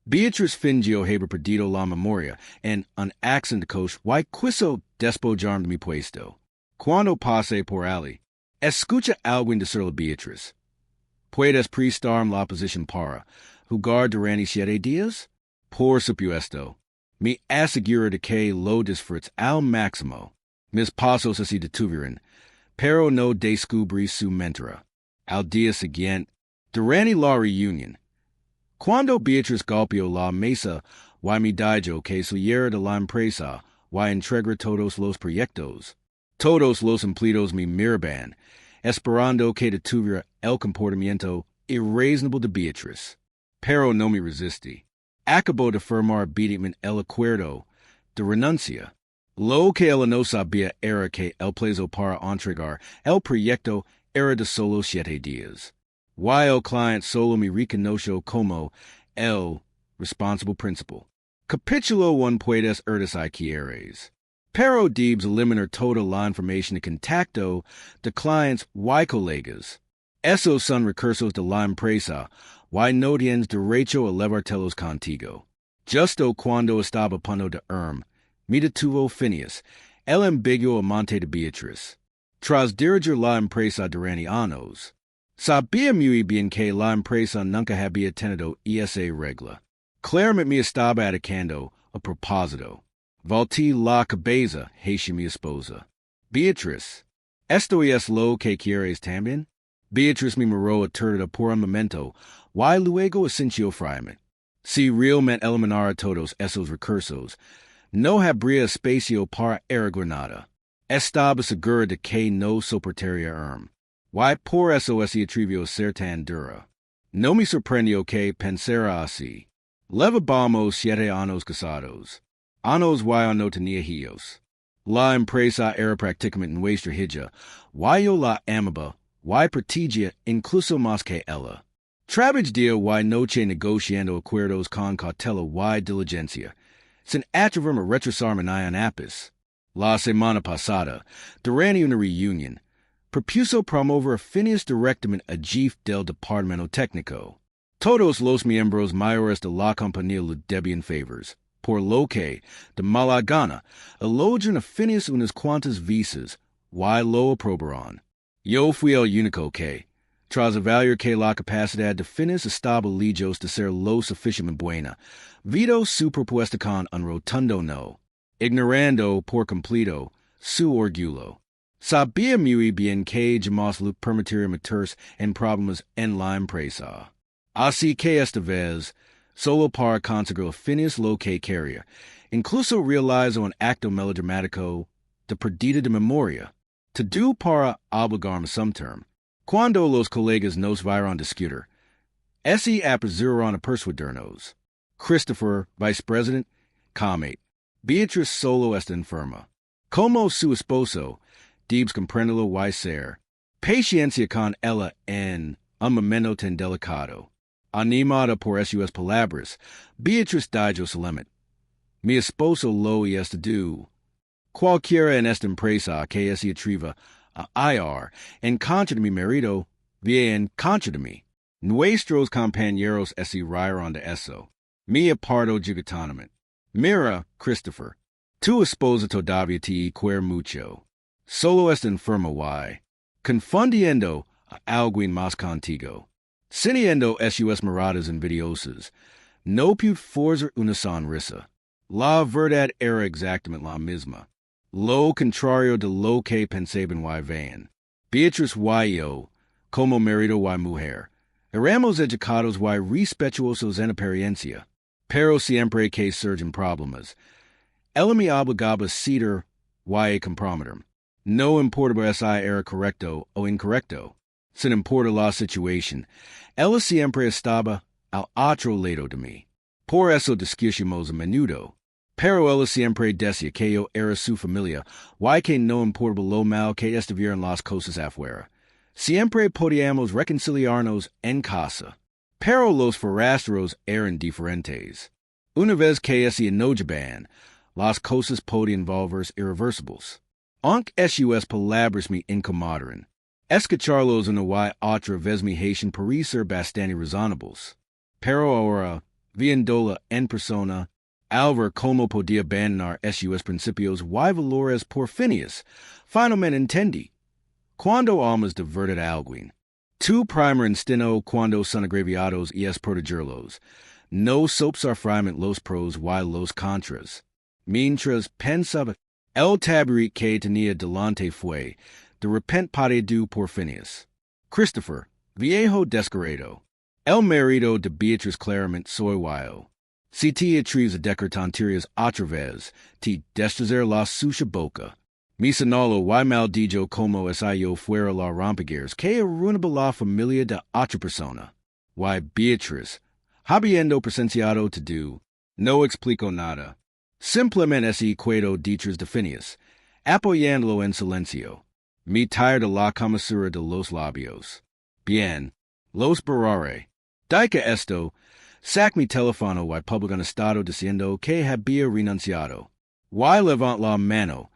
Beatriz fingió haber perdido la memoria, en un accidente coche y quiso despedirme de mi puesto. Cuando pasé por allí, escucha algo de ser la Beatriz. ¿Puedes prestarme la posición para jugar durante 7 días? Por supuesto. Me aseguro de que lo disfrutes al máximo. Mis pasos así detuvieron, pero no descubrí su mentira. Al día siguiente, durante la reunión, cuando Beatriz golpeó la mesa, y me dijo que saliera de la empresa y entregara todos los proyectos. Todos los empleados me miraban, esperando que detuviera el comportamiento irrazonable de Beatriz. Pero no me resistí. Acabó de firmar obedientemente el acuerdo de renuncia. Lo que ella no sabía era que el plazo para entregar el proyecto era de solo 7 días. Y el cliente solo me reconoció como el responsable principal. Capítulo 1 puedes si quieres. Pero debes eliminar toda la información de contacto de clientes y colegas. Esos son recursos de la empresa y no tienes derecho a llevártelos contigo. Justo cuando estaba a punto de me detuvo Phineas, el ambiguo amante de Beatriz. Tras dirigir la empresa durante años, sabía muy bien que la empresa nunca había tenido esa regla. Claramente me estaba atacando a propósito. Volteé la cabeza hacia mi esposa. Beatriz, ¿esto es lo que quieres también? Beatriz me miró aturda por un momento, y luego asintió fríamente. Si realmente eliminara todos esos recursos, no habría espacio para nada. Estaba segura de que no soportaría y por eso se atrevió a ser tan dura. No me sorprendió que pensara así. Llevábamos 7 años casados. Años y no tenía hijos. La empresa era prácticamente nuestra hija, y yo la amaba, y protegía incluso más que ella. Trabajé día y noche negociando acuerdos con cautela y diligencia, sin atreverme a retrasarme ni un ápice. La semana pasada, durante una reunión, propuso promover a Phineas directamente a jefe del departamento técnico. Todos los miembros mayores de la compañía le debían favors, por lo que, de mala gana, elogiaron a Phineas unas cuantas veces, y lo aprobaron. Yo fui el único que, tras evaluar que la capacidad de Phineas estaba lejos de ser lo suficientemente buena, vito su propuesta con un rotundo no, ignorando por completo su orgullo. Sabía muy bien que jamás le permitiría meterse en problemas en la empresa. Así que esta vez, solo para conseguir a Phineas lo que quería, incluso realizó un acto melodramático de pérdida de memoria, todo para obligarme some term. Cuando los colegas nos vieron discutir, ese apresuraron a persuadirnos. Christopher, vicepresident, comment. Beatriz solo está enferma. Como su esposo, debes comprenderlo y ser. Paciencia con ella en un momento tan delicado. Animada por sus palabras, Beatriz dijo solemnemente: Mi esposo lo está do. Cualquiera en esta empresa que se atreva a ir en contra de mi marido, viene en contra de mí. Nuestros compañeros se rieron de eso. Me apartó juguetonamente. Mira, Christopher, tu esposa todavía te quiere mucho. Solo está enferma y, confundiendo a alguien más contigo, siendo sus miradas envidiosas, no pude forzar una sonrisa. La verdad era exactamente la misma. Lo contrario de lo que pensaban y veían. Beatriz y yo, como marido y mujer, éramos educados y respetuosos en apariencia, pero siempre que surgen problemas, ella me obligaba a ceder y a comprometerme. No importaba si era correcto o incorrecto. Sin importar la situación, ella siempre estaba al otro lado de mí. Por eso discutimos a menudo. Pero ella siempre decía que yo era su familia y que no importaba lo mal que estuvieran las cosas afuera. Siempre podíamos reconciliarnos en casa. Pero los forastros eran diferentes. Una vez que se enojaban, las cosas podían volverse irreversibles. Aunque sus palabras me incomodaran, escucharlos una y otra vez me hacían parecer bastante razonables. Pero ahora, viéndola en persona, al ver cómo podía abandonar sus principios y valores por fines, finalmente entendí. Cuando almas diverted alguien. Tu primer instinto cuando son agraviados y es protegerlos. No subsarframent los pros y los contras. Mientras pensaba, el taburet que tenía delante fue, de repente perdido por fines. Christopher, viejo descarado. El marido de Beatriz claramente soy yo. Si te atreves a decir tonterías otra vez, te destruyera la suya boca. Mi sonolo y maldijo como es yo fuera la rompigueras que arruinaba la familia de otra persona. Y Beatriz, habiendo presenciado todo, no explico nada. Simplemente ese cuento dichos de Phineas, apoyándolo en silencio. Mi tire de la comisura de los labios. Bien, los barraré. Dica esto, sac mi teléfono y public en estado diciendo que había renunciado. Y levant la mano,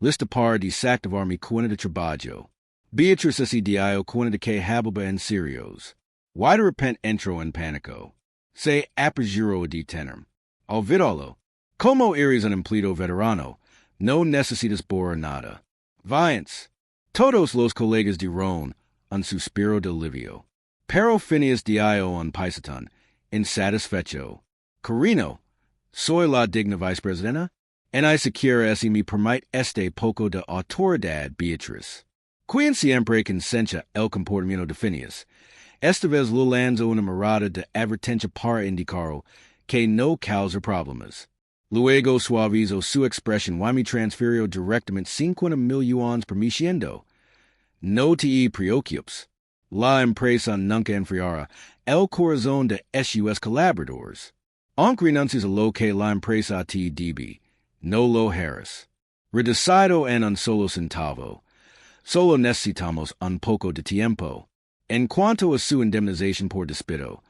lista para desactivar mi cuenta de trabajo. Beatriz ese dio cuenta de que hababa en serios. Y de repente entro en pánico. Se apergiro de tenerme. Olvídalo. Como eres un empleado veterano, no necesitas por nada. Vayance. Todos los colegas dirán un suspiro de alivio. Pero Phineas dio un paisatón, insatisfecho. Carino, soy la digna vicepresidenta, en I siquiera si me permite este poco de autoridad, Beatriz. Quien siempre consentia el comportamiento de Phineas. Esta vez lo lanzo una mirada de advertencia para indicar que no causa problemas. Luego suavizo su expresión y me transfirió directamente 50,000 yuanes permitiendo. No te preocupes. La empresa nunca enfriará el corazón de sus colaboradores. Aunque renuncias a lo que la empresa te debe, no lo harás. Reducido en un solo centavo. Solo necesitamos un poco de tiempo. En cuanto a su indemnización por despido,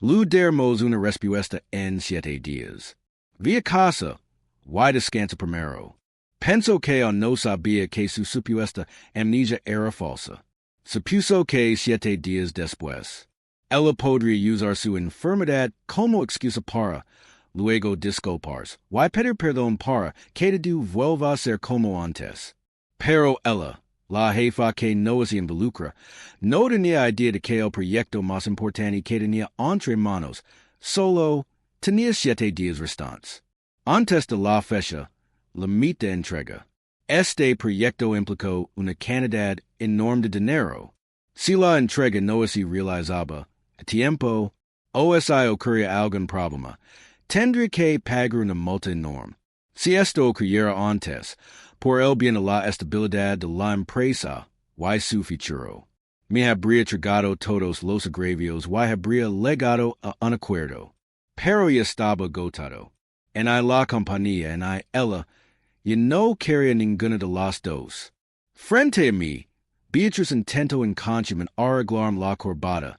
lo daremos una respuesta en 7 días. Via casa, y descansa primero. Penso que aún no sabía que su supuesta amnesia era falsa. Supuso que 7 días después, ella podría usar su enfermedad como excusa para, luego disculparse, y pedir perdón para que todo vuelva a ser como antes. Pero ella, la jefa que no se involucra, no tenía idea de que el proyecto más importante que tenía entre manos solo tenía 7 días restantes. Antes de la fecha, la mitad entrega. Este proyecto implicó una cantidad enorme de dinero. Si la entrega no se realizaba a tiempo, o si ocurría algún problema, tendría que pagar una multa enorme. Si esto ocurriera antes, por el bien de la estabilidad de la empresa, y su futuro, me habría tragado todos los agravios y habría legado a un acuerdo. Pero ya estaba agotado. En la compañía, en ella, y no quería ninguna de las dos. Frente a mí, Beatriz intentó inconscientemente arreglar la corbata,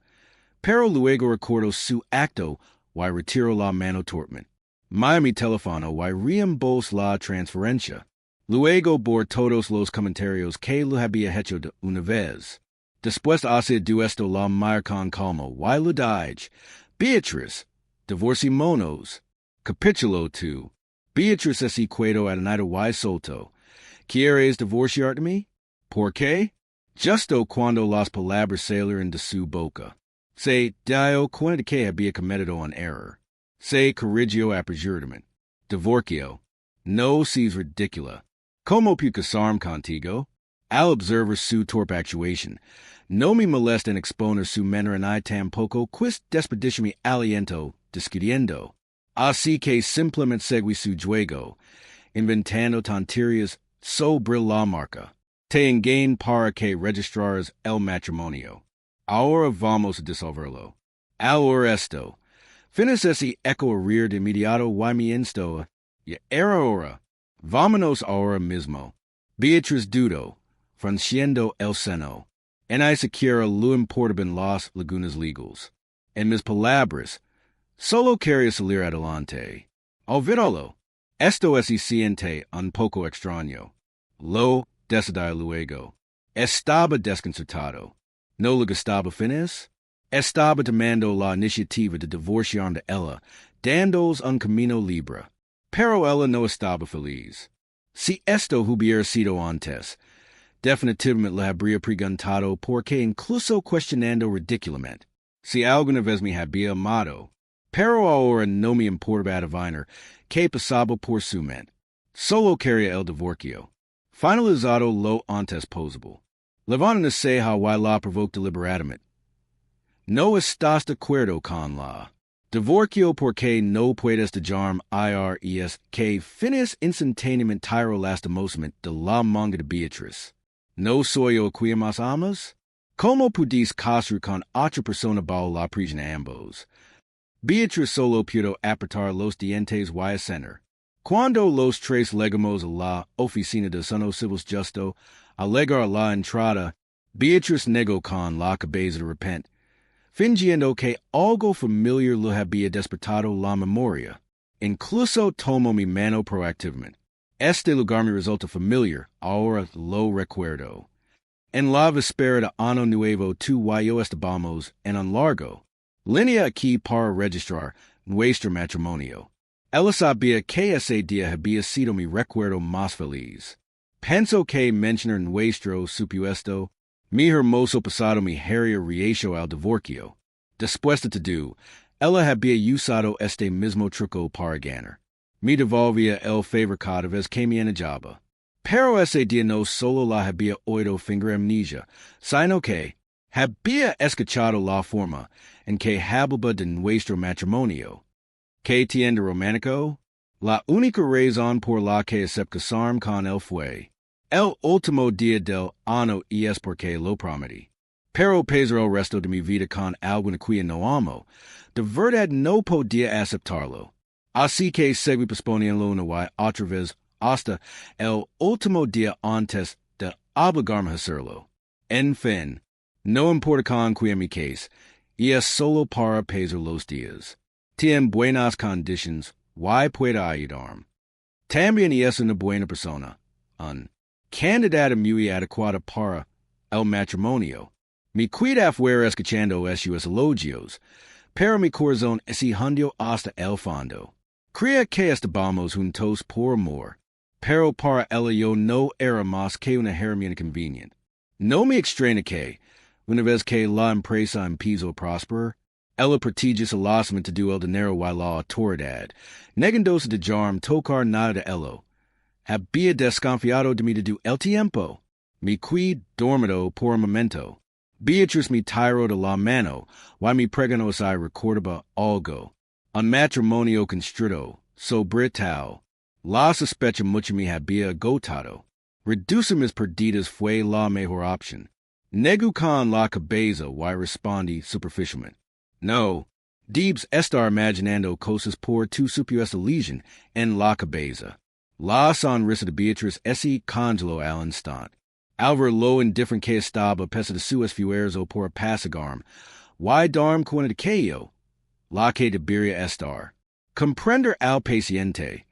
pero luego recordó su acto y retiró la mano torpemente. Maya mi teléfono y reembolsó la transferencia. Luego borró todos los comentarios que lo había hecho de una vez. Después hace de esto la mayor con calma y lo dije. Beatriz, divorciémonos. Capítulo 2. Beatriz ese cuento adenado y solto. ¿Quieres divorciarte de mí? ¿Por qué? Justo cuando las palabras salieron de su boca, se dio cuenta que había cometido un error. Se corrigió apresuradamente. Divorcio. No seas ridícula. ¿Cómo puedo casarme contigo? Al observar su torpe actuación, no me molesta en exponer su manera ni tampoco quis despedirme mi aliento discutiendo. Así que simplemente seguí su juego, inventando tonterías sobre la marca. Te engañé para que registraras el matrimonio. Ahora vamos a disolverlo. Ahora esto. Finis ese eco rir de inmediato y me insto. Ya era hora. Vámonos ahora mismo. Beatriz dudó, frunciendo el seno. En I siquiera lo importaban las lagunas legales. En mis palabras, solo quería salir adelante. Olvídalo. Esto se siente un poco extraño. Lo decidí luego. Estaba desconcertado. ¿No le gustaba Phineas? Estaba tomando la iniciativa de divorciar de ella, dándoles un camino libre. Pero ella no estaba feliz. Si esto hubiera sido antes, definitivamente la habría preguntado porque incluso cuestionando ridículamente. Si alguna vez me había amado, pero ahora no me importa adivinar qué pasaba por su mente. Solo quería el divorcio. Finalizado lo antes posible. Levantándose Hawaii la provoked deliberadamente. No estás de acuerdo con la divorcio porque no puedes dejarme irs que finis instantáneamente tiro lastimosamente de la manga de Beatriz. ¿No soy yo quien más amas? ¿Cómo pudiste casar con otra persona bajo la prisión ambos? Beatriz solo pudo apretar los dientes y ascender. Cuando los tres llegamos a la oficina de Sono Civis Justo, al llegar a la entrada, Beatriz negó con la cabeza de repente, fingiendo que algo familiar le había despertado la memoria. Incluso tomó mi mano proactivamente. Este lugar me resulta familiar, ahora lo recuerdo. En la víspera de Año Nuevo tú y yo estábamos en un largo línea aquí para registrar nuestro matrimonio. Ella sabía que ese día había sido mi recuerdo más feliz. Pienso que mencionar nuestro supuesto, mi hermoso pasado me haría rehecho al divorcio. Después de todo, ella había usado este mismo truco para ganar. Me devolvía el favor cada vez que me enojaba. Pero ese día no solo la había oído fingir amnesia, sino que había escuchado la forma en que hablaba de nuestro matrimonio. ¿Qué tiene romántico? La única razón por la que acepté casarme con él fue el último día del año y es porque lo prometí. Pero pasar el resto de mi vida con alguien que no amo, de verdad no podía aceptarlo. Así que seguí posponiendo una y otra vez hasta el último día antes de obligarme a hacerlo. En fin, no importa con quién me case, y es solo para pasar los días. Tiene buenas condiciones, y puede ayudarme. También es una buena persona, un candidato muy adecuado para el matrimonio. Mi cuida fuera escuchando sus elogios, pero mi corazón se hundió hasta el fondo. Creía que estábamos juntos por amor, pero para ella yo no era más que una herramienta conveniente. No me extraña que, una vez que la empresa empezó a prosperar, ella prestigios el lanzamiento de el dinero y la autoridad, negándose de dejarme tocar nada de ello. Había desconfiado de mí de el tiempo. Me fui dormido por un momento. Beatriz me tiró de la mano, y me preguntó si recordaba algo. Un matrimonio construido, sobre tal. La sospecha mucho me había agotado. Reducir mis perdidas fue la mejor opción. Negó con la cabeza y respondí superficialmente. No, debes estar imaginando cosas por tu supuesta legión en la cabeza. La sonrisa de Beatriz se congeló al instante. Al ver lo indifferente que estaba pese de su esfuerzo por apacigarme, y darme cuenta de que yo, la que debería estar, comprender al paciente,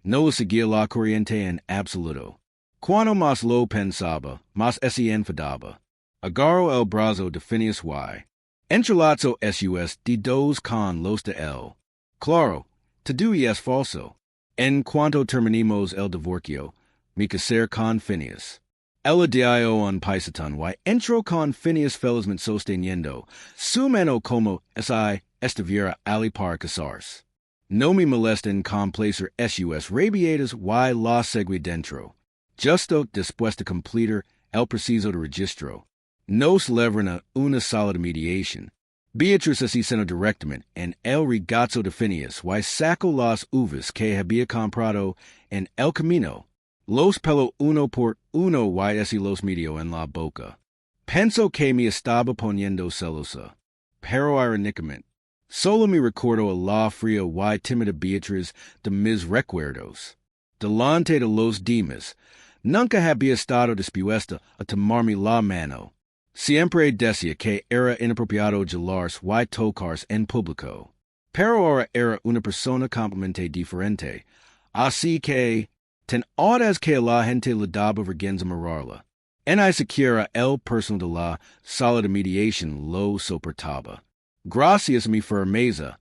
no seguía la corriente en absoluto. Cuando más lo pensaba, más se enfadaba. Agarró el brazo de Phineas y entrelazó sus dedos con los de él. Claro, todo es falso. En cuanto terminemos el divorcio, me casé con Phineas. Ella dio un paisatón y entró con Phineas felizmente sosteniendo su mano como si estuviera ali para casarse. No me molesten complacer sus rabiatas y la seguí dentro. Justo después de completar el preciso de registro, nos celebran una sala de mediación. Beatriz se sentó directamente en el regazo de Phineas y sacó las uvas que había comprado en el camino. Los peló uno por uno y los metió en la boca. Pensó que me estaba poniendo celosa, pero irónicamente, solo me recordó a la fría y tímida Beatriz de mis recuerdos. Delante de los demás, nunca había estado dispuesta a tomarme la mano. Siempre decía que era inapropiado jalarse y tocarse en público. Pero ahora era una persona completamente diferente, así que ten horas que la gente le daba vergüenza mirarla. En I siquiera el personal de la solida mediación lo soportaba. Gracias mi firmeza,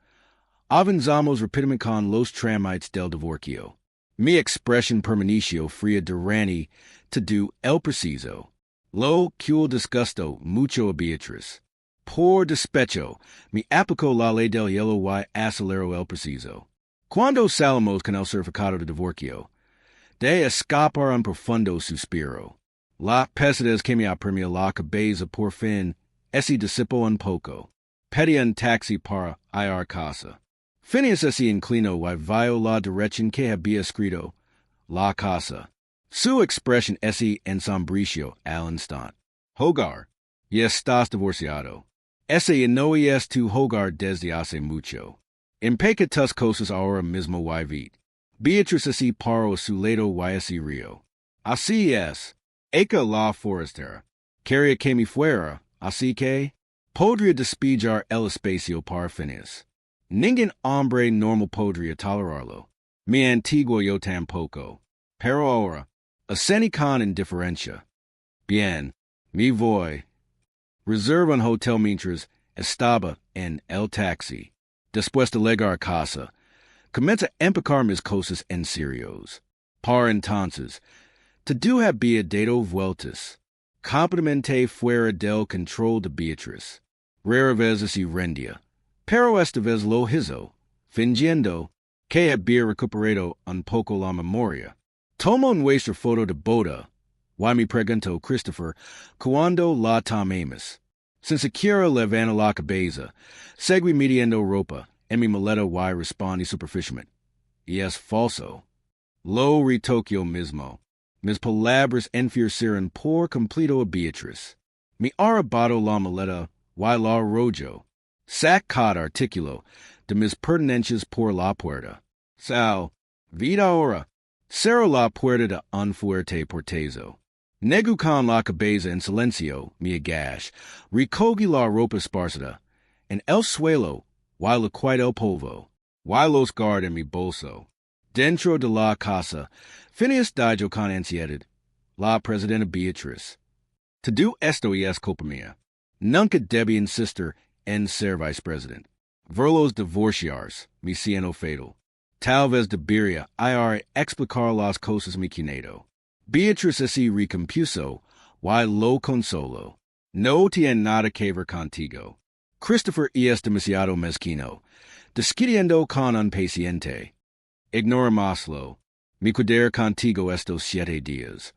avanzamos rapidamente con los trámites del divorcio. Mi expresión permaneció fría durante todo el preciso. Lo que disgusto mucho a Beatriz. Por despecho, me aplicó la ley del hielo y aceleró el preciso. Cuando salimos con el certificado de divorcio, de escapar un profundo suspiro. La pesadez que me apremia la cabeza por fin, ese disipó un poco. Pedí un taxi para ir casa. Phineas se inclinó y vio la dirección que había escrito, la casa. Su expresión ese ensombrició al instante. Hogar, y estás divorciado. Ese no es tu hogar desde hace mucho. En pequeñas cosas ahora mismo y vid. Beatriz así paró a su lado y así río. Así es. Eka la forastera. Quería que me fuera, así que podría despejar el espacio para Phineas. Ningún hombre normal podría tolerarlo. Mi antiguo yo tampoco. Pero ahora, ascendí con indiferencia. Bien, me voy. Reserva un hotel mientras estaba en el taxi. Después de llegar a casa, comienza a empacar mis cosas en serios. Para entonces, todo había dado vueltas. Completamente fuera del control de Beatriz. Rara vez así rendía. Pero esta vez lo hizo, fingiendo que había recuperado un poco la memoria. Tomó nuestra foto de boda, y me preguntó Christopher cuando la tomamos. Sin siquiera levantar la cabeza, seguí midiendo ropa en mi maleta y respondí superficialmente. Y es falso. Lo retoqué mismo. Mis palabras enfurecieron por completo a Beatriz. Me arrebató la maleta y la arrojo. Sacad artículo de mis pertenencias por la puerta. Sal, vid ahora. Cerró la puerta de un fuerte portazo. Negu con la cabeza en silencio, mi agash, recogí la ropa esparcida en el suelo, y le cuidé el polvo, y los guardé en mi bolso. Dentro de la casa, Phineas dijo con ansiedad, la presidenta Beatriz. Todo esto es culpa mía. Nunca debí insistir en ser vicepresident. Verlos divorciarse, mi siendo fatal. Tal vez debería ir explicar las cosas mi quinado. Beatriz así recompuso, y lo consolo. No tiene nada que ver contigo. Christopher es demasiado mezquino, discutiendo con un paciente. Ignorémoslo. Mi quedaré contigo estos 7 días.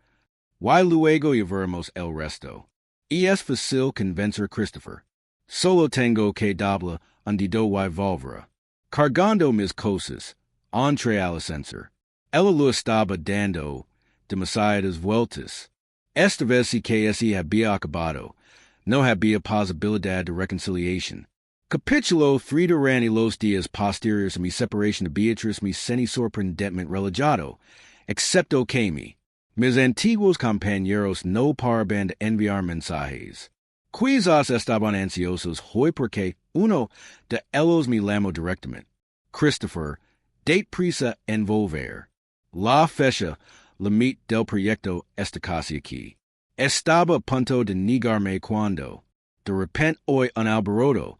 Y luego llevaremos el resto. Y es fácil convencer a Christopher. Solo tengo que darle un dedo y volverá. Cargando mis cosas, entré al ascensor. Ella lo estaba dando demasiadas vueltas. Esta vez sí que ese había acabado. No había posibilidad de reconciliación. Capítulo 3 durante los días posteriores a mi separación de Beatriz me sentí sorprendentemente relajado, excepto que mis antiguos compañeros no paraban de enviar mensajes. Quizás estaban ansiosos hoy porque uno de ellos me llamó directamente. Christopher, date prisa en volver. La fecha límite del proyecto está casi aquí. Estaba a punto de negarme cuando, de repente hoy un alboroto,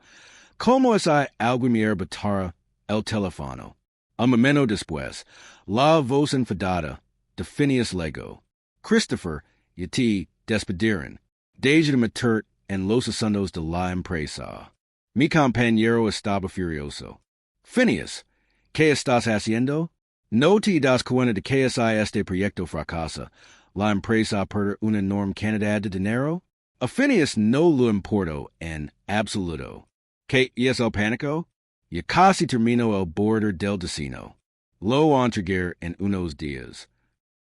como es algo me arrebatara el teléfono. Un momento después, la voz enfadada de Phineas Lego. Christopher y ti despidieron. Deja de meter en los asuntos de la empresa. Mi compañero estaba furioso. Phineas, ¿qué estás haciendo? ¿No te das cuenta de que si este proyecto fracasa, la empresa perderá una enorme cantidad de dinero? A Phineas no lo importó en absoluto. ¿Qué es el pánico? Ya casi terminó el border del destino. Lo entregué en unos días.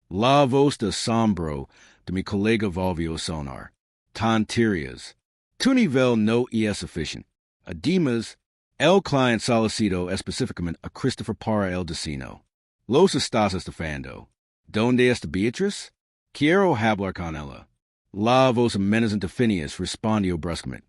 La voz de asombro de mi colega volvió a sonar. Tonterías. Tu nivel no es suficiente. Además, el cliente solicitó específicamente a Christopher para el destino. Los estás estafando. ¿Dónde está Beatriz? Quiero hablar con ella. La voz amenazante de Phineas respondió bruscamente.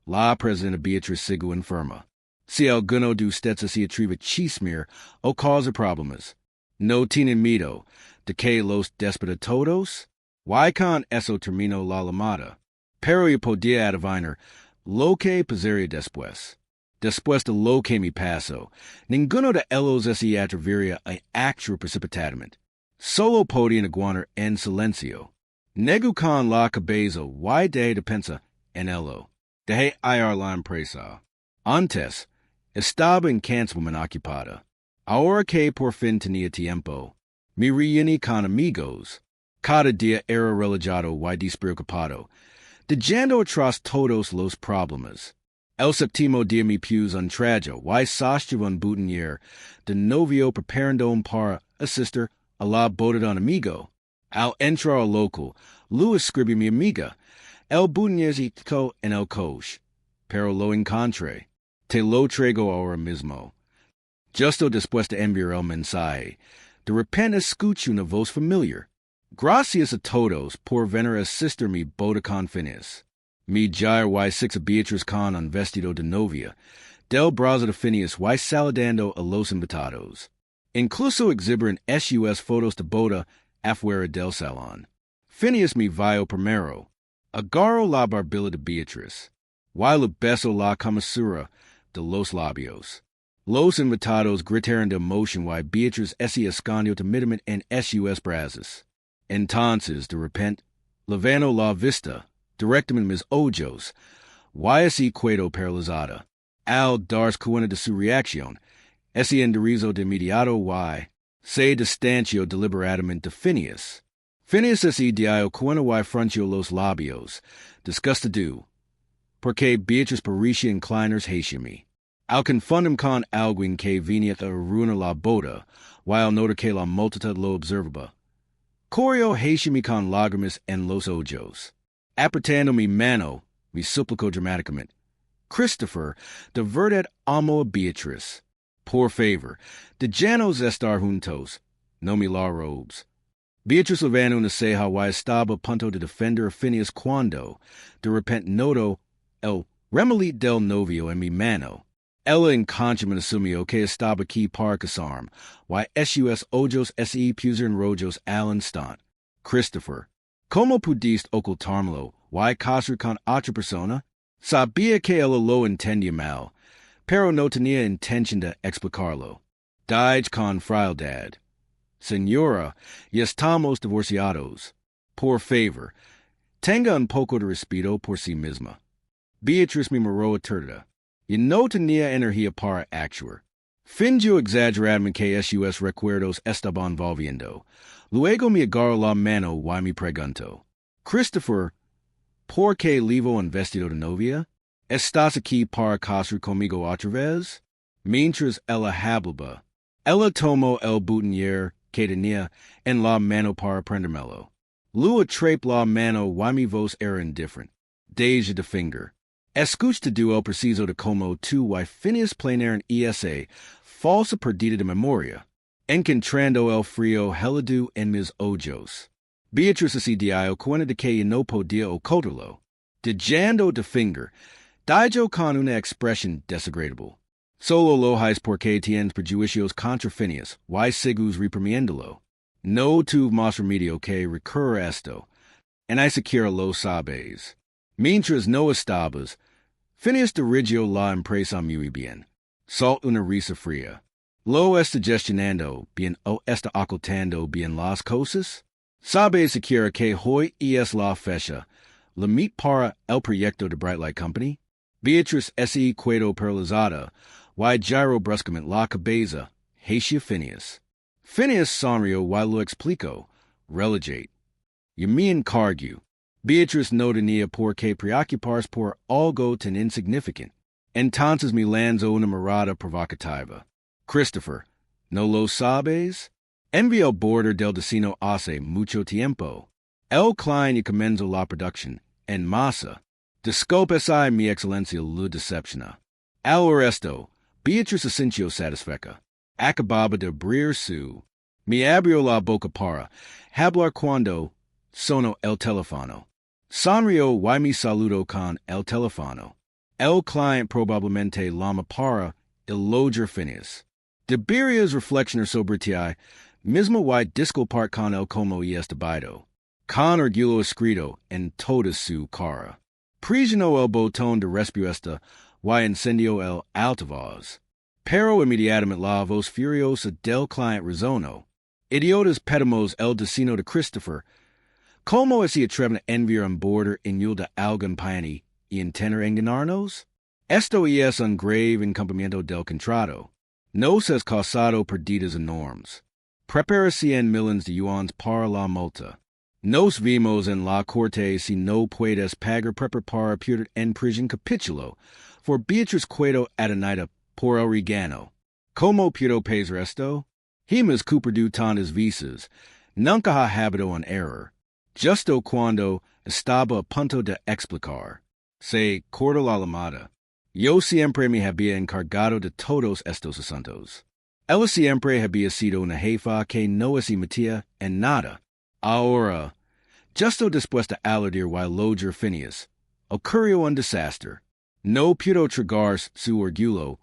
La presidenta Beatriz sigue enferma. Si alguno de ustedes se atreve a chismear o causa problemas, no tienen miedo de que los despida todos. Y con eso termino la llamada. Pero yo podía adivinar lo que pasaría después. Después de lo que me pasó, ninguno de ellos se atrevería a actuar precipitadamente. Solo podían aguantar en silencio. Negu con la cabeza y de pensa en ello. Dejé ir la empresa. Antes, estaba intensamente ocupada. Ahora que por fin tenía tiempo, me reuní con amigos. Cada día era relajado y despreocupado, dejando atrás todos los problemas. El séptimo día me puse un traje y sostaba un boutonniere de novio preparando para asistir a la boda de un amigo. Al entrar al local, lo escribí mi amiga. El boutonniere se quedó en el coche, pero lo encontré. Te lo traigo ahora mismo. Justo después de enviar el mensaje, de repente escucho una voz familiar. Gracias a todos por venir a asistir mi boda con Phineas. Mi jair y six a Beatriz con un vestido de novia, del brazo de Phineas y saludando a los invitados. Incluso exhiben SUS fotos de boda afuera del salón. Phineas me vio primero. Agarró la barbilla de Beatriz, y le besó la comisura de los labios. Los invitados gritaron de emoción y Beatriz se escondió timidamente en SUS brazos. Entonces, de repente, levantó la vista, directamente mis ojos, y se quedó paralizada. Al darse cuenta de su reacción, se enderezó de inmediato y se distanció deliberadamente de Phineas. Phineas se dio cuenta y frunció los labios, disgustado, porque Beatriz parecía inclinarse hacia mí. Al confundirme con alguien que venía a arruinar la boda, y al notar que la multitud lo observaba, corrió hacia mí con lágrimas en los ojos. Apretando mi mano, me suplicó dramáticamente: Christopher, de verdad amo a Beatriz. Por favor, déjanos estar juntos. No me la robes. Beatriz levantó una ceja y estaba a punto de defender a Phineas cuando, de repente, notó el remelito del novio en mi mano. Ella inconscientemente asumió que estaba aquí para casarme, y sus ojos se pusieron rojos al instante. Christopher, ¿cómo pudiste ocultármelo y casar con otra persona? Sabía que ella lo entendía mal, pero no tenía intención de explicarlo. Dije con frialdad: Señora, ya estamos divorciados. Por favor, tenga un poco de respeto por sí misma. Beatriz me miró aturda. Y no tenía energía para actuar. Fingió exageradamente que sus recuerdos estaban volviendo. Luego me agarró la mano y me preguntó: Christopher, ¿por qué llevo un vestido de novia? ¿Estás aquí para casar conmigo otra vez? Mientras ella hablaba, ella tomó el boutonniere que tenía en la mano para prendérmelo. Luego atrapó la mano y mi voz era indiferente. Deja de finger. Escuché el preciso de como tú y Phineas planearon esa falsa pérdida de memoria, encontrando el frío helado en mis ojos. Beatriz se dio cuenta de que no podía ocultarlo. Dejando de finger, dijo con una expresión desagradable: Solo lo haces porque tienes prejuicios contra Phineas y sigues reprimiéndolo. No tuve más remedio que recurrir a esto, y ni siquiera lo sabes. Mientras no estabas, Phineas dirigió la empresa muy bien. Soltó una risa fría. ¿Lo está gestionando bien o está ocultando bien las cosas? ¿Sabe siquiera que hoy es la fecha límite para el proyecto de Bright Light Company? Beatriz se quedó paralizada y giró bruscamente la cabeza hacia Phineas. Phineas sonrió y lo explicó: Relajate. Yo me encargo. Beatriz no tenía por qué preocuparse por algo tan insignificante. Entonces me lanzó una mirada provocativa. Christopher, ¿no lo sabes? Envié el border del destino hace mucho tiempo. El cliente comenzó la producción en masa. Disculpe si mi excelencia lo decepciona. Al resto, Beatriz se sintió satisfecha. Acababa de abrir su. Me abrió la boca para hablar cuando sonó el teléfono. Sonrió y me saludó con el teléfono. El cliente probablemente llama para elogiar Phineas. De varias reflexiones sobre ti mismo y disculpar con el como y estabilido. con orgullo escrito en toda su cara. Presionó el botón de respuesta y encendió el altavoz. Pero inmediatamente la voz furiosa del client resonó. Idiotas pedimos el destino de Christopher. ¿Cómo es atreven a enviar un border en yul de algún país y intenter engañarnos? Esto es un grave incumplimiento del contrato. Nos es causado perdidas enormes. Prepara 100 millones de yuans para la multa. Nos vimos en la corte si no puedes pagar para apurar en prisión capítulo, for Beatriz Cueto Adenita por el regano. ¿Cómo puedo pagar esto? Himas perdió tantas visas, nunca ha habitado en error. Justo cuando estaba a punto de explicar, se cortó la llamada. Yo siempre me había encargado de todos estos asuntos. Ella siempre había sido una jefa que no se metía en nada. Ahora, justo después de aludir y loger Phineas, ocurrió un desastre. No pudo tragar su orgullo,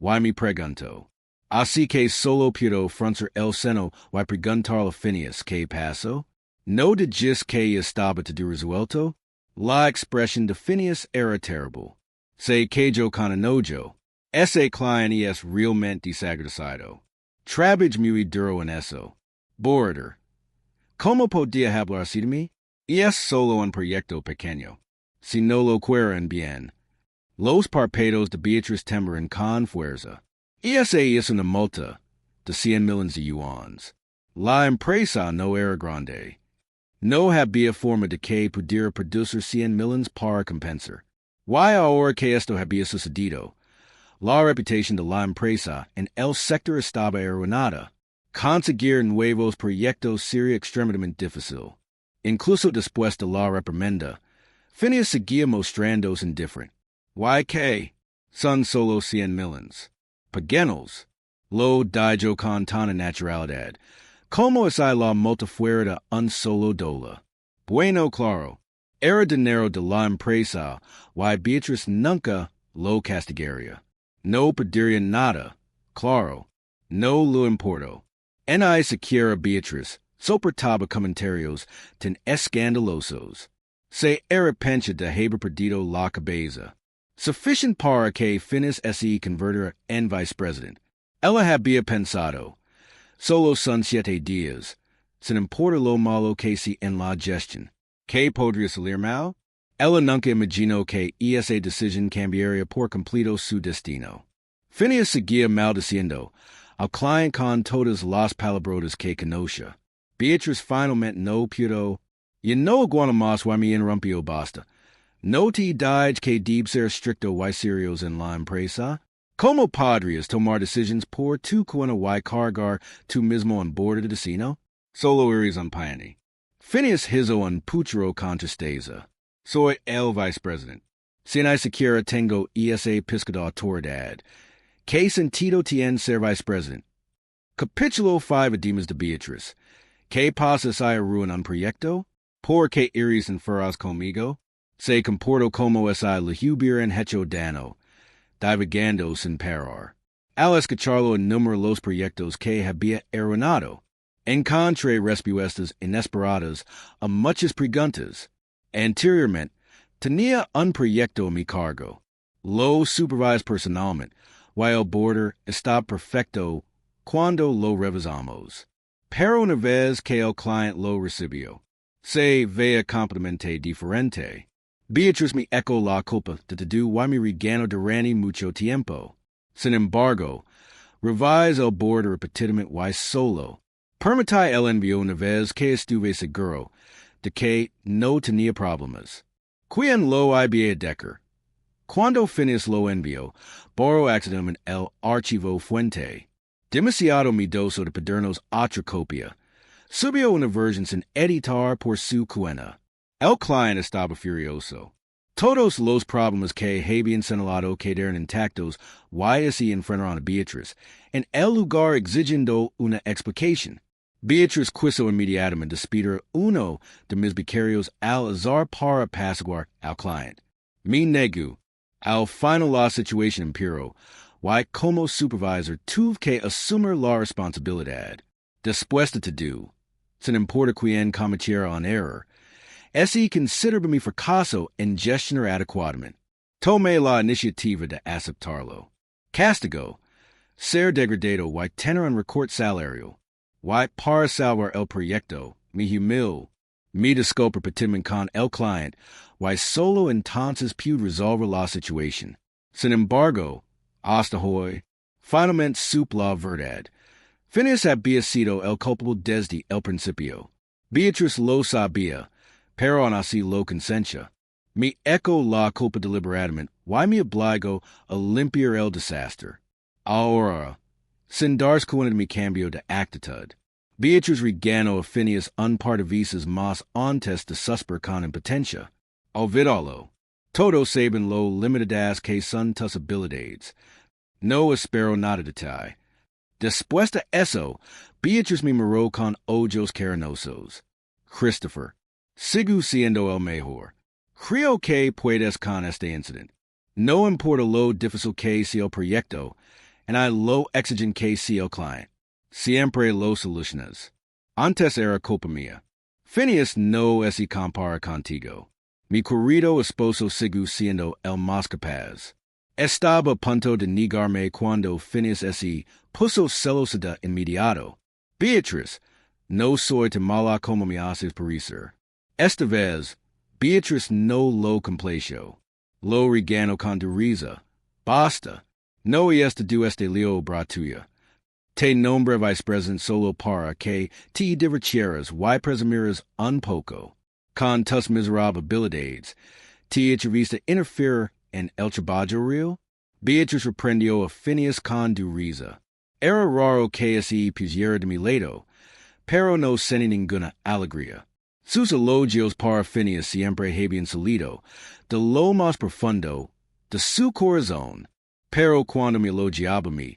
y me preguntó. Así que solo pudo fruncir el seno y preguntarle a Phineas qué pasó. No dijiste que estaba todo resuelto. La expresión de Phineas era terrible. Se quejó con enojo. Ese client es realmente desagradecido. Trabajo muy duro en eso. Border. ¿Cómo podía hablar así de mí? Es solo un proyecto pequeño. Si no lo quieren bien. Los parpados de Beatriz temblan con fuerza. Esa es una multa de 100 millones de yuans. La empresa no era grande. No había forma de que pudiera producir 100 millones para compensar. Y ahora que esto había sucedido, la reputación de la empresa en el sector estaba arruinada. Conseguir nuevos proyectos sería extremadamente difícil. Incluso después de la reprimenda, Phineas seguía mostrándose indiferente. ¿Y qué? Son solo 100 millones. Paguenos. Lo dijo con tanta naturalidad. ¿Cómo es la multa fuera de un solo $1? Bueno, claro. Era dinero de la empresa, y Beatriz nunca lo castigaría. No perdería nada. Claro. No lo importó. Ni siquiera Beatriz soportaba comentarios tan escandalosos. Se arrepentia de haber perdido la cabeza. Sufficient para que Phineas se convirtiera en vicepresidente. Ella había pensado. Solo son 7 días. Sin importar lo malo que sea en la gestión. ¿Qué podría salir mal? Ella nunca imaginó que esa decisión cambiaría por completo su destino. Phineas seguía maldiciendo al client con todas las palabrotas que conocía. Beatriz finalmente no pudo. Y no aguanta más y me interrumpió basta. ¿No te dije que debe ser estricto y serios en la empresa? ¿Cómo podrías tomar decisiones por tu cuenta y cargar tú mismo en bordo de destino? Solo eres un paini. Phineas hizo un puchero con tristeza. Soy el vicepresidente. Si ni siquiera tengo esa pizca de autoridad. ¿Qué sentido tiene ser vicepresidente? Capítulo 5 Dimas de Beatriz. ¿Qué pasa si arruino un proyecto? ¿Por qué eres enfadas conmigo? Se comportó como si le hubieran hecho daño, divagando sin parar. Al escucharlo enumeró los proyectos que había arruinado. Encontré respuestas inesperadas a muchas preguntas. Anteriormente, tenía un proyecto a mi cargo. Lo supervisé personalmente, y el border está perfecto cuando lo revisamos. Pero una vez que el client lo recibió, se veía completamente diferente. Beatriz me echó la culpa de todo y me reganó durante mucho tiempo. Sin embargo, revisé el border repetidamente y solo. Permití el envío una vez que estuve seguro de que no tenía problemas. ¿Quién lo había decker? Cuando Phineas lo envió, borró accidentalmente el archivo fuente. Demasiado miedoso de pedirnos otra copia. Subió una versión sin editar por su cuenta. El client estaba furioso. Todos los problemas que habían señalado quedaron intactos y así enfrentaron a Beatriz, en el lugar exigiendo una explicación. Beatriz quiso inmediatamente despedir uno de mis becarios al azar para apaciguar al client. Me negó. Al final la situación empeoró, y como supervisor tuve que asumir la responsabilidad. Después de todo, sin importa quien cometiera un error, esse considerably fracaso en gestionar adecuadamente. Tome la iniciativa de aceptarlo. Castigo, ser degradado y tener un recorte salario, y para salvar el proyecto, mi humil, mi disculpa petimen con el client, y solo entonces pude resolver la situación. Sin embargo, hasta hoy, finalmente supe la verdad. Phineas había sido el culpable desde el principio. Beatriz lo sabía, pero aún así lo consentía. Me echo la culpa deliberadamente, y me obligo a limpiar el desastre. Ahora, sin darse cuenta de mi cambio de actitud, Beatriz reganó a Phineas un par de veces más antes de suspender con impotencia. Olvídalo. Todos saben lo limitadas que son tus habilidades. No espero nada de ti. Después de eso, Beatriz me miró con ojos carnosos. Christopher, sigo siendo el mejor. Creo que puedes con este incidente. No importa lo difícil que sea el proyecto, y lo exigente que sea el cliente. Siempre lo solucionas. Antes era culpa mía. Phineas no es compara contigo. Mi querido esposo sigo siendo el más capaz. Estaba a punto de negarme cuando Phineas puso celosidad inmediato. Beatriz, no soy tan mala como me haces parecer. Esta vez, Beatriz no lo complació. Lo reganó con dureza. Basta. No es de du este lío bratuya. Te nombre vicepresidente solo para que te divertieras y presumiras un poco. Con tus miserables habilidades, te atreviste a interferir en el trabajo real? Beatriz reprendió a Phineas con dureza. Era raro que pusiera de mi lado, pero no sentí ninguna alegría. Sus elogios para Phineas siempre habían salido de lo más profundo de su corazón, pero cuando me elogiaba a mí,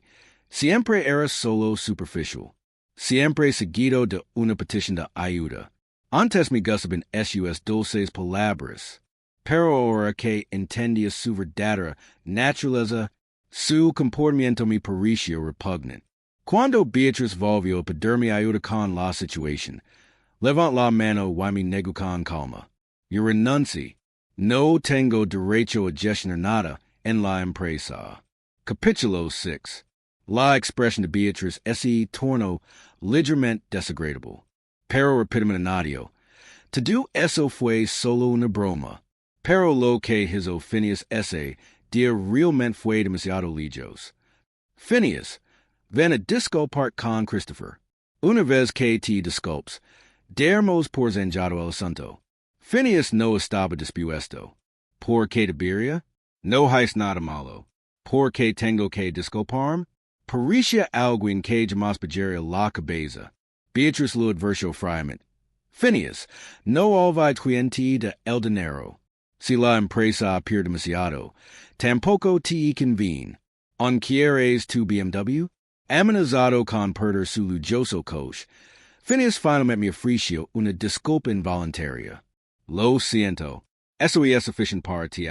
siempre era solo superficial, siempre seguido de una petición de ayuda. Antes me gustaban sus dulces palabras, pero ahora que entendía su verdadera naturaleza, su comportamiento me parecía repugnante. Cuando Beatriz volvió a pedirme ayuda con la situación, levanté la mano y me negó con calma. Yo renuncié. No tengo derecho a gestionar nada en la empresa. Capítulo 6. La expresión de Beatriz tornó ligeramente desagradable. Pero rápidamente añadió, todo eso fue solo una broma. Pero lo que hizo Phineas día realmente fue demasiado lejos. Phineas, ven a disculpar con Christopher. Una vez que te disculpes, dermos por zanjado el asunto. Phineas no estaba dispuesto. ¿Por qué debería? No es nada malo. ¿Por qué tengo que disculparme? Parecía algo en que jamás perdería la cabeza. Beatriz lo advirtió fríamente. Phineas, no olvides cliente de el dinero. Si la empresa appear demasiado, tampoco te conviene. ¿Quieres tu BMW? Amenazado con perder su lujoso coche, Phineas finalmente me ofreció una disculpa involuntaria. Lo siento. Eso es suficiente para ti.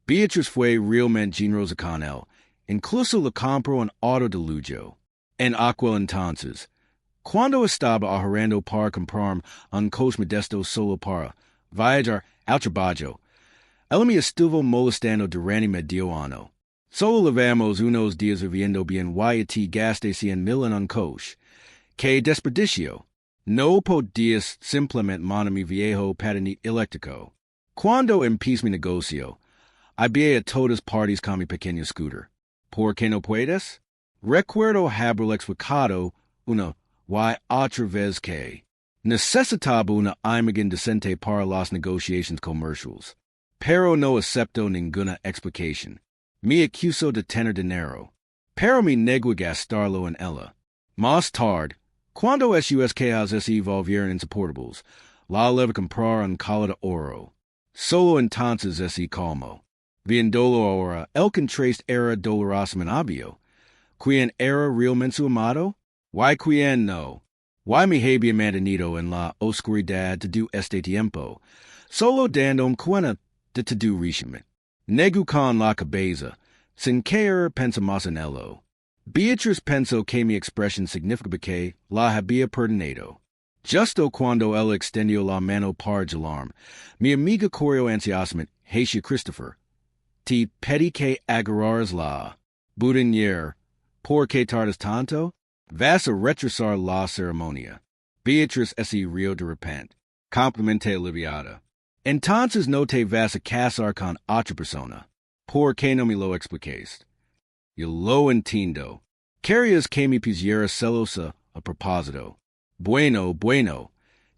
Beatriz fue realmente generosa con él. Incluso le compró un auto de lujo. En aquel entonces, cuando estaba ahorrando para comprar un coche modesto solo para viajar al trabajo, él me estuvo molestando durante medio año. Solo llevamos unos días viviendo bien y te gasté 100,000 en un coche. ¡Qué desperdicio! No podías simplemente mandar mi viejo patinete eléctrico. Cuando empecé mi negocio, había a todas partes con mi pequeño scooter. ¿Por qué no puedes? Recuerdo haberlo explicado una y otra vez que necesitaba una imagen decente para las negociaciones comerciales. Pero no acepto ninguna explicación. Me acusó de tener dinero, pero me negó a gastarlo en ella. Más tarde, cuando sus quejas se volvieron insoportables, la llevé a comprar un collar de oro. Solo entonces calmó. Viéndolo ahora, el contraste era dolorosamente obvio. ¿Quién era realmente su amado? ¿Y quién no? ¿Y me había mantenido en la oscuridad todo este tiempo, solo dándome cuenta de todo recientemente? Negó con la cabeza, sin caer pensa más en ello. Beatriz pensó que mi expresión significaba que la había perdonado. Justo cuando ella extendió la mano para llamarme, mi amiga corrió ansiosamente hacia Christopher. Te pedí que agarraras la boutonniere, ¿por qué tardas tanto? Vas a retrasar la ceremonia. Beatriz se rió de repente. Complimenté aliviada. Entonces no te vas a casar con otra persona. ¿Por qué no me lo expliques? Yo lo entiendo. Querías que me pusiera celosa a propósito. Bueno,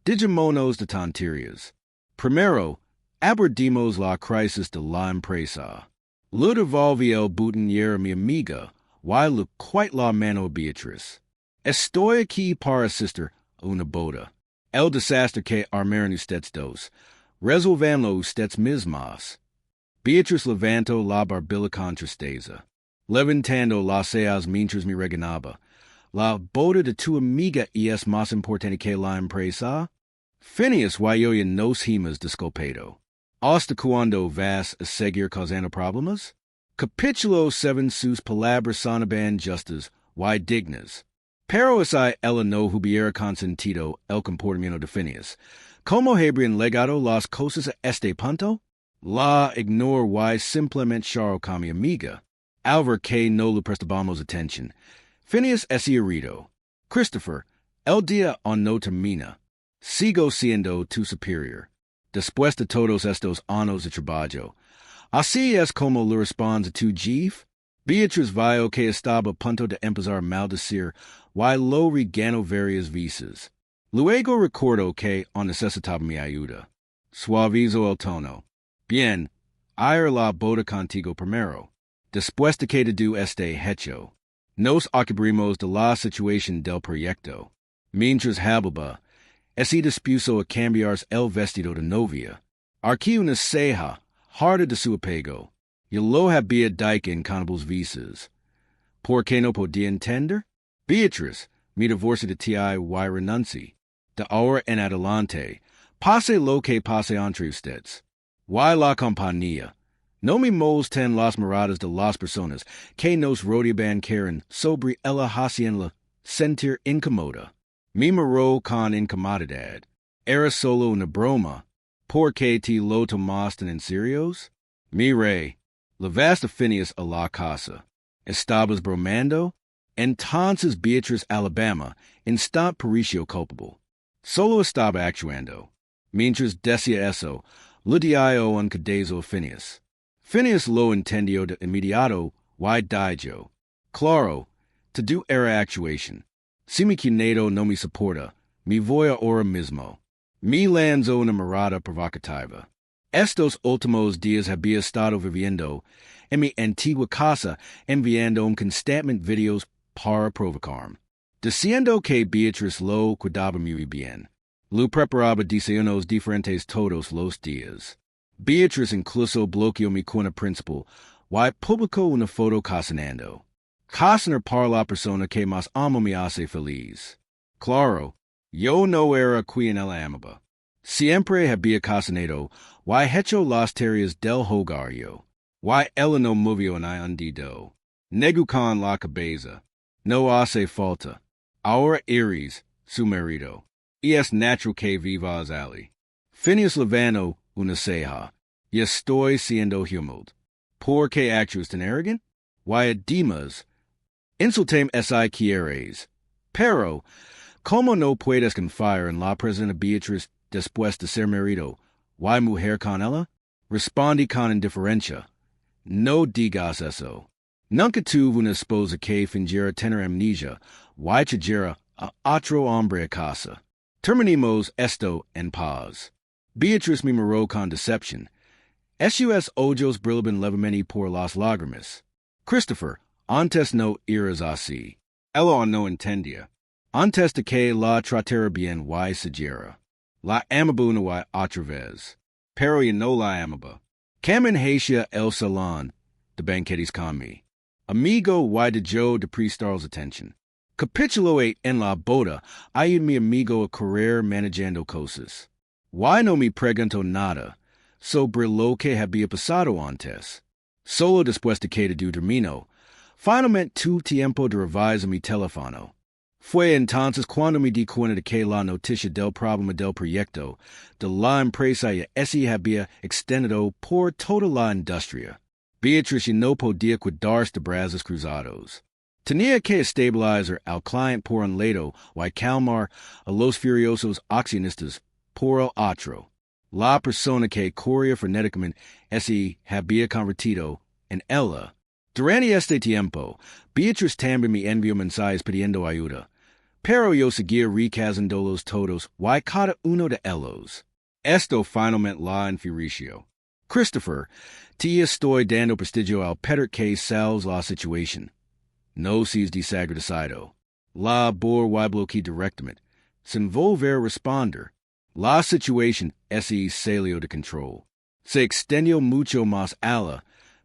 digimonos de tonterías. Primero, abordimos la crisis de la empresa. Lo devolví el boutonniere a mi amiga, while le quite la mano a Beatriz. Estoy aquí para asistir a una boda. El desastre que armaron ustedes dos. Resolvámoslo ustedes mismas. Beatriz levantó la barbilla con tristeza. Levantando las cejas mientras me regañaba. La boda de tu amiga es más importante que la empresa? Phineas Wayoya nos hemos disculpado. ¿Hasta cuándo vas a seguir causando problemas? Capítulo 7 sus palabras sonaban justas, y dignas. Pero esa ella no hubiera consentido el comportamiento de Phineas. ¿Cómo habrían legado las cosas a este punto? La ignoro y simplemente charo con mi amiga. Al ver que no le prestábamos atención. Phineas es herido. Christopher, el día no termina. Sigo siendo tu superior. Después de todos estos años de trabajo. Así es como le respondes a tu jefe. Beatriz vio que estaba a punto de empezar a maldecir, y lo regañó varias veces. Luego recordó que necesitaba mi ayuda. Suavizó el tono. Bien, ir la boda contigo primero. Después de que todo este hecho. Nos ocuparemos de la situación del proyecto. Mientras hablaba, se dispuso a cambiarse el vestido de novia. Aquí una ceja, harta de su apego. Yo lo había dicho en contables veces. ¿Por qué no podía entender? Beatriz, mi divorcio de ti y renuncie. De ahora en adelante, pase lo que pase entre ustedes. Y la compañía. No me molestan las miradas de las personas que nos rodeaban quieren sobre ella haciéndola sentir incómoda. Me miró con incomodidad. Era solo una broma. ¿Por qué te lo tomaste en serios? Mire, llevaste a Phineas a la casa. ¿Estabas bromando? Entonces Beatriz Alabama, instant pericio culpable. Solo estaba actuando. Mientras decía eso, le dio un cadezo a Phineas. Phineas lo entendió de inmediato y dijo, claro, todo era actuación. Si mi cuñado no me soporta, me voy ahora mismo. Me lanzó una mirada provocativa. Estos últimos días había estado viviendo en mi antigua casa enviando constantemente videos para provocarme. Diciendo que Beatriz lo cuidaba muy bien. Lo preparaba desayunos diferentes todos los días. Beatriz incluso bloqueó mi cuenta principal y publicó una foto cocinando. Cocinar para la persona que más amo me hace feliz. Claro, yo no era quien ella amaba. Siempre había cocinado y hecho las tareas del hogar yo. Y ella no movió ni un dedo. Negó con la cabeza. No hace falta. Ahora eres su marido. Y es natural que vivas allí. Phineas levantó una ceja. Y estoy siendo humilde. ¿Por qué actúas tan arrogant? Y además, insultame si quieres. Pero, ¿cómo no puedes confiar en la presidenta Beatriz después de ser marido? ¿Y mujer con ella? Respondí con indiferencia. No digas eso. Nunca tuve una esposa que fingiera tener amnesia y trajera a otro hombre a casa. Terminemos esto en paz. Beatriz me miró con decepción. Sus ojos brillaban levemente por las lágrimas. Christopher, antes no eras así. Ella no entendía. Antes de que la tratara bien y siguiera. La amaba una y otra vez. Pero ya no la amaba. Camin hacia el salón de banquetes con mi amigo y de yo de prestarles atención. Capítulo 8 en la boda, hay mi amigo a correr manejando cosas. Y no me preguntó nada sobre lo que había pasado antes. Solo después de que todo terminó, finalmente tuve tiempo de revisar mi teléfono. Fue entonces cuando me di cuenta de que la noticia del problema del proyecto de la empresa ya se había extendido por toda la industria. Beatriz ya no podía quedarse de brazos cruzados. Tenía que estabilizar al cliente por un lado y calmar a los furiosos accionistas por el otro. La persona que corría frenéticamente se había convertido en ella. Durante este tiempo, Beatriz también me envió mensajes pidiendo ayuda. Pero yo seguía recazándolos todos y cada uno de ellos. Esto finalmente la enfureció. Christopher, te estoy dando prestigio al pedir que salves la situación. No seas desagradecido. La por y bloqueé directamente, sin volver a responder. La situación se salió de control. Se extendió mucho más allá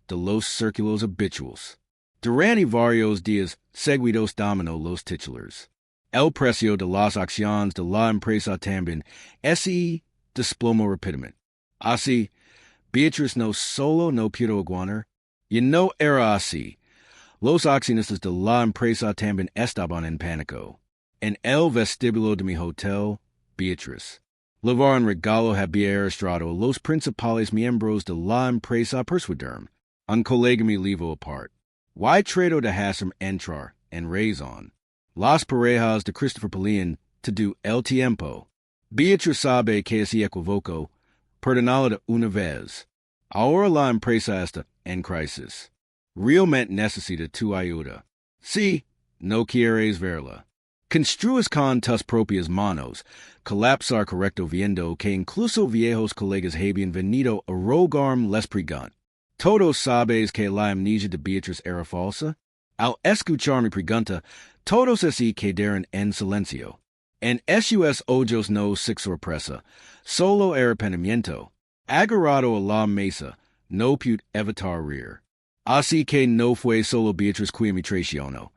de los círculos habituales. Durante varios días seguidos dominó los titulares. El precio de las acciones de la empresa también se desplomó rápidamente. Así, Beatriz no solo no pudo aguantar, y no era así. Los accionistas de la empresa también estaban en pánico. En el vestíbulo de mi hotel, Beatriz llevaron regalo había arrastrado a los principales miembros de la empresa persuaderme. Un colega me llevó apart. Y trato de hacerme entrar en razón. Las parejas de Christopher Pelín to do el tiempo. Beatriz sabe que se equivocó. Perdonala de una vez. Ahora la empresa está en crisis. Realmente necesita tu ayuda. Si no quieres verla, construyes con tus propias manos. Colapsar correcto viendo que incluso viejos colegas habían venido a rogarme les preguntas. Todos sabes que la amnesia de Beatriz era falsa. Al escuchar mi pregunta, todos se quedaron en silencio. En sus ojos no se sorpresa, solo arrepentimiento. Agarrado a la mesa, no pude evitar reír. Así que no fue solo Beatriz que me traicionó.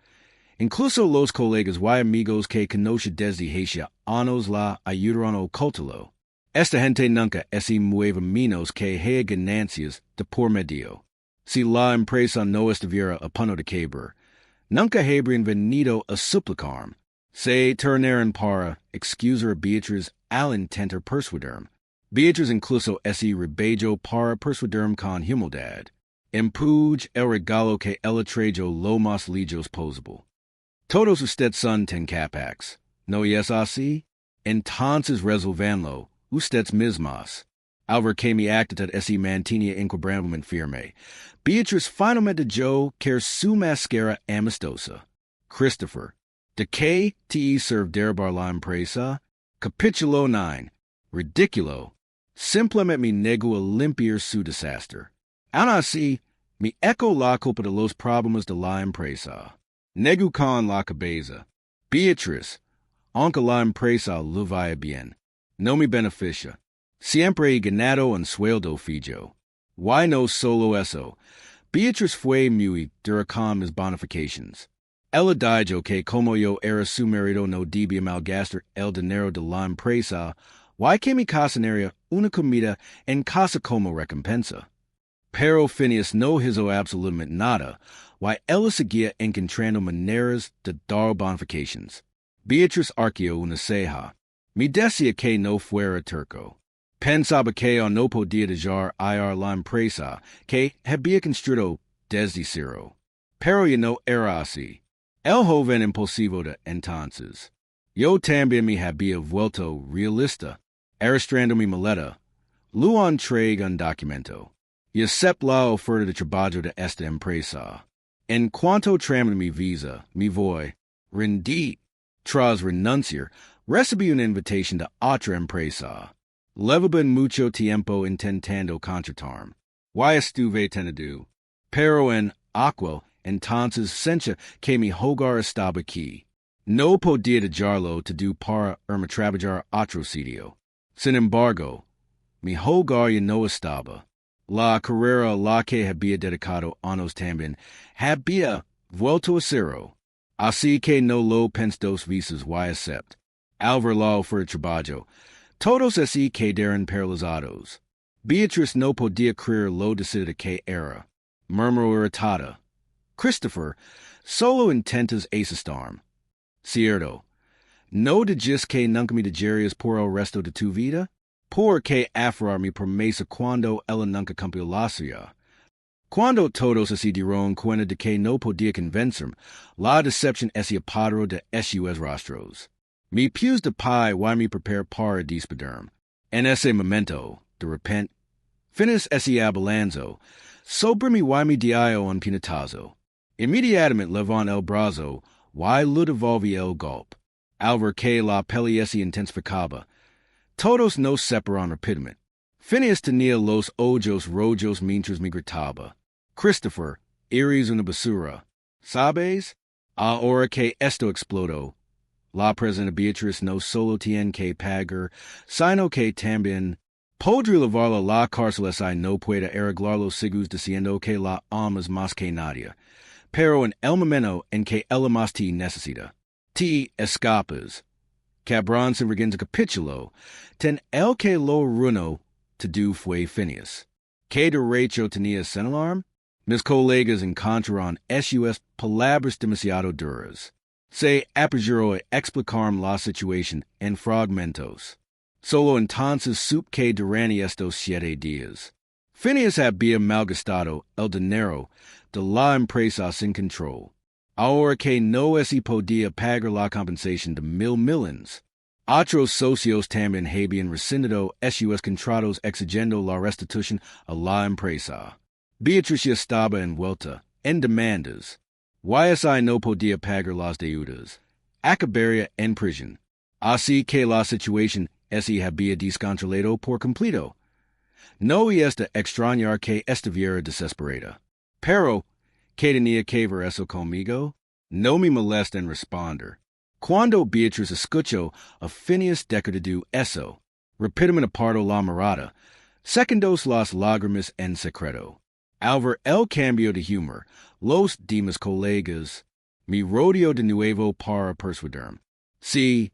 Incluso los colegas y amigos que conocí desde hace años la ayudaron a ocultarlo. Esta gente nunca se mueve menos que haya ganancias de por medio. Si la empresa no estuviera a punto de quebrar, nunca habrían venido a suplicarme. Se turnaron para excusar a Beatriz al intentar persuaderme. Beatriz incluso se rebelló para persuaderme con humildad. Empuj el regalo que ella trajo lo más lejos posible. Todos ustedes son tan capaces, ¿no es así? Entonces resolvanlo ustedes mismos. Al ver que mi actitud se mantenía inquebrantable firme, Beatriz finalmente dio que su máscara amistosa. Christopher, ¿de qué te servirá la empresa? Capítulo 9. Ridículo. Simplemente me negó a limpiar su desastre. Aún así, me echo la culpa de los problemas de la empresa. Negó con la cabeza. Beatriz, aunque la empresa lo vaya bien, no me beneficia. Siempre he ganado un sueldo fijo. Why no solo eso? Beatriz fue muy dura con mis bonifications. Ella dijo que como yo era su marido no debía malgastar el dinero de la empresa, why que mi cocinaría una comida en casa como recompensa. Pero Phineas no hizo absolutamente nada, why ella seguía encontrando maneras de dar bonifications. Beatriz arqueó una ceja. Me decía que no fuera turco. Pensaba que no podía dejar ir la empresa que había construido desde cero. Pero ya no era así. El joven impulsivo de entonces. Yo también me había vuelto realista. Arrastrando mi maleta, lo entregué un documento. Y acepté la oferta de trabajo de esta empresa. En cuanto tramité mi visa, me voy rendí. Tras renunciar, recibí una invitación de otra empresa. Llevaba mucho tiempo intentando contratarme. Y estuve tenido. Pero en aquel entonces sentía que mi hogar estaba aquí. No podía dejarlo todo para irme a trabajar a otro sitio. Sin embargo, mi hogar ya no estaba. La carrera a la que había dedicado años también había vuelto a cero. Así que no lo pensé dos veces y acepté. Al ver la oferta de trabajo, todos se quedaron paralizados. Beatriz no podía creer lo decidida que era. Murmuró irritada. Christopher, solo intentas asustarme. Cierto. No de gis que nunca me digerias por el resto de tu vida? Por que aferrar mi promesa cuando ella nunca cumplió la suya? Cuando todos así dieron cuenta de que no podía convencerme, la decepción ese apodero de sus rostros. Mi pies de pie why me prepare para despedirme. En ese momento, de repente, finis ese abalanzo, sobre mi why me diao un pinatazo. Inmediatamente levant el brazo, why lo devolvi el golpe. Al ver que la peli se intensificaba. Todos nos separan rapidamente. Phineas tenía los ojos rojos mientras me gritaba. Christopher, eres una basura. ¿Sabes? Ahora que esto explotó. La presidenta Beatriz no solo tiene que pagar, sino que también podría llevarla a la cárcel si no puede arreglar los siglos diciendo que la amas más que nadie. Pero en el momento en que ella más te necesita, te escapas. Cabrón sin vergüenza capítulo, ten el que lo arruinó to do fue Phineas. ¿Qué derecho tenía sin alarm? Mis colegas encontraron sus palabras demasiado duras. Se apresuró a explicarme la situación en fragmentos. Solo entonces supe que durante estos 7 días, Phineas había malgastado el dinero de la empresa sin control. Ahora que no se podía pagar la compensación de $1,000,000, otros socios también habían rescindido sus contratos exigiendo la restitución a la empresa. Beatriz ya estaba envuelta en demandas. YSI no podía pagar las deudas. Acabaría en prisión. Así que la situación se había descontrolado por completo. No es de extrañar que estuviera desesperada. Pero, ¿qué tenía que ver eso conmigo? No me molesta en responder. Cuando Beatriz escuchó a Phineas decretar eso, rápidamente apartó la mirada, secundó las lágrimas en secreto. Al ver el cambio de humor, los demás colegas me rodeó de nuevo para persuadirme. Sí,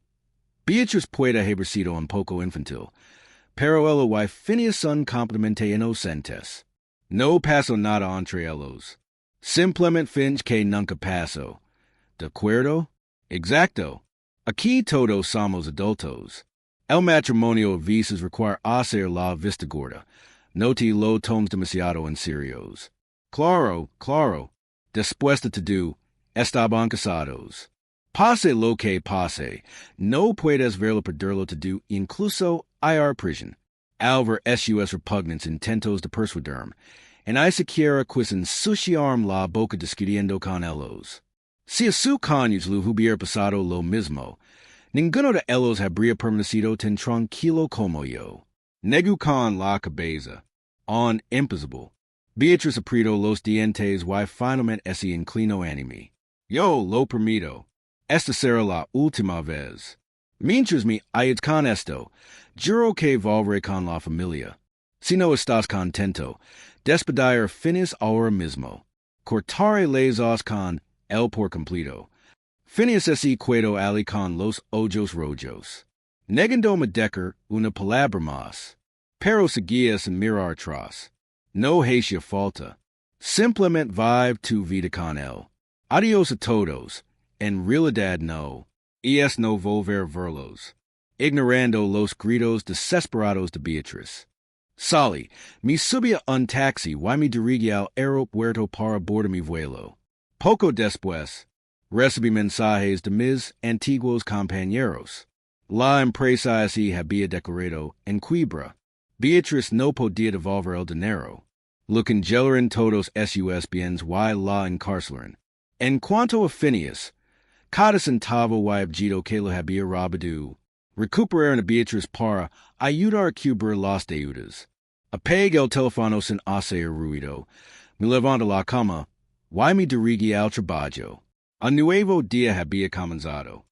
Beatriz puede haber sido un poco infantil, pero el y Phineas son completamente inocentes. No pasó nada entre ellos. Simplemente finge que nunca pasó. ¿De acuerdo? Exacto. Aquí todos somos adultos. El matrimonio a veces requiere hacer la vista gorda. No te lo tomes demasiado en serios. Claro, claro. Después de todo, estaban casados. Pase lo que pase, no puedes verlo perderlo todo, incluso ir prisión. Al ver sus repugnantes intentos de persuadirme, en I siquiera quise ensuciarme la boca discutiendo con ellos. Si a su cónyuge le hubiera pasado lo mismo, ninguno de ellos habría permanecido tan tranquilo como yo. Negu con la cabeza, on imposible. Beatriz apretó los dientes y finalmente se inclinó ante mí. Yo lo permito. Esta será la última vez. Mientras me ayudas con esto, juro que volveré con la familia. Si no estás contento, despedir Phineas ahora mismo. Cortaré les os con el por completo. Phineas se quedó ali con los ojos rojos. Negando me decker una palabra más. Pero seguía sin mirar atrás. No hacía falta. Simplemente vive tu vida con él. Adiós a todos. En realidad no. Es no volver verlos. Ignorando los gritos desesperados de Beatriz. Salí, me subí a un taxi y me dirigí al aeropuerto para abordar mi vuelo. Poco después, recibí mensajes de mis antiguos compañeros. La empresa se había declarado en quiebra. Beatriz no podía devolver el dinero. Lo congelaron todos sus bienes y la encarcelaron. En cuanto a Phineas, cada centavo y objeto que le había robado, recuperaron a Beatriz para ayudar a cubrir las deudas. Apagué el teléfono sin hacer ruido. Me levanté de la cama y me dirigí al trabajo. Un nuevo día había comenzado.